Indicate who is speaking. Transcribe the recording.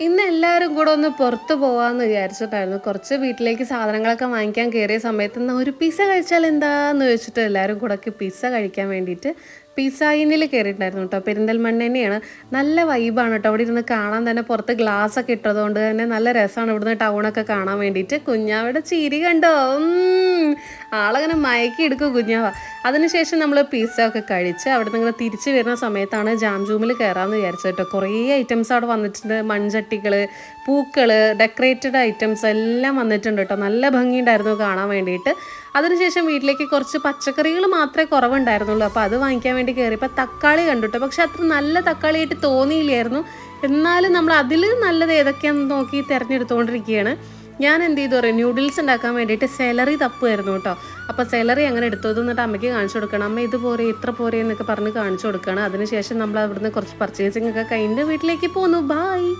Speaker 1: ഇന്ന് എല്ലാവരും കൂടെ ഒന്ന് പുറത്ത് പോവാന്ന് വിചാരിച്ചിട്ടായിരുന്നു. കുറച്ച് വീട്ടിലേക്ക് സാധനങ്ങളൊക്കെ വാങ്ങിക്കാൻ കയറിയ സമയത്ത് എന്നാ ഒരു പിസ്സ കഴിച്ചാൽ എന്താന്ന് ചോദിച്ചിട്ട് എല്ലാവരും കൂടെ പിസ്സ കഴിക്കാൻ വേണ്ടിയിട്ട് പിസ്സ ഇന്നിൽ കയറിയിട്ടുണ്ടായിരുന്നു കേട്ടോ. പെരിന്തൽമണ്ണ തന്നെയാണ്. നല്ല വൈബാണ് കേട്ടോ. അവിടെ ഇരുന്ന് കാണാൻ തന്നെ പുറത്ത് ഗ്ലാസ് ഒക്കെ ഇട്ടതുകൊണ്ട് തന്നെ നല്ല രസമാണ് ഇവിടുന്ന് ടൗണൊക്കെ കാണാൻ വേണ്ടിയിട്ട്. കുഞ്ഞാവയുടെ ചിരി കണ്ടോ? ആളങ്ങനെ മയക്കി എടുക്കും കുഞ്ഞാവ. അതിനുശേഷം നമ്മൾ പിസ്സ ഒക്കെ കഴിച്ച് അവിടെ നിന്ന് ഇങ്ങനെ തിരിച്ച് വരുന്ന സമയത്താണ് ജാം ജൂമിൽ കയറാമെന്ന് വിചാരിച്ചത് കേട്ടോ. കുറേ ഐറ്റംസ് അവിടെ വന്നിട്ടുണ്ട്. മൺചട്ടികൾ, പൂക്കൾ, ഡെക്കറേറ്റഡ് ഐറ്റംസ് എല്ലാം വന്നിട്ടുണ്ട് കേട്ടോ. നല്ല ഭംഗിയുണ്ടായിരുന്നു കാണാൻ വേണ്ടിയിട്ട്. അതിനുശേഷം വീട്ടിലേക്ക് കുറച്ച് പച്ചക്കറികൾ മാത്രമേ കുറവുണ്ടായിരുന്നുള്ളൂ. അപ്പോൾ അത് വാങ്ങിക്കാൻ വേണ്ടി കയറിയപ്പോൾ തക്കാളി കണ്ടു കേട്ടോ. പക്ഷെ അത്ര നല്ല തക്കാളിയായിട്ട് തോന്നിയില്ലായിരുന്നു. എന്നാലും നമ്മൾ അതിൽ നല്ലത് ഏതൊക്കെയാണെന്ന് നോക്കി തിരഞ്ഞെടുത്തുകൊണ്ടിരിക്കുകയാണ്. ഞാൻ എന്ത് ചെയ്തു പറയും, ന്യൂഡിൽസ് ഉണ്ടാക്കാൻ വേണ്ടിയിട്ട് സെലറി തപ്പുമായിരുന്നു കേട്ടോ. അപ്പോൾ സെലറി അങ്ങനെ എടുത്തത് എന്നിട്ട് അമ്മയ്ക്ക് കാണിച്ചു കൊടുക്കണം. അമ്മ ഇത് പോരെ ഇത്ര പോരെ എന്നൊക്കെ പറഞ്ഞ് കാണിച്ചു കൊടുക്കുകയാണ്. അതിനുശേഷം നമ്മൾ അവിടുന്ന് കുറച്ച് പർച്ചേസിംഗ് ഒക്കെ കഴിഞ്ഞ് വീട്ടിലേക്ക് പോന്നു. ബായ്.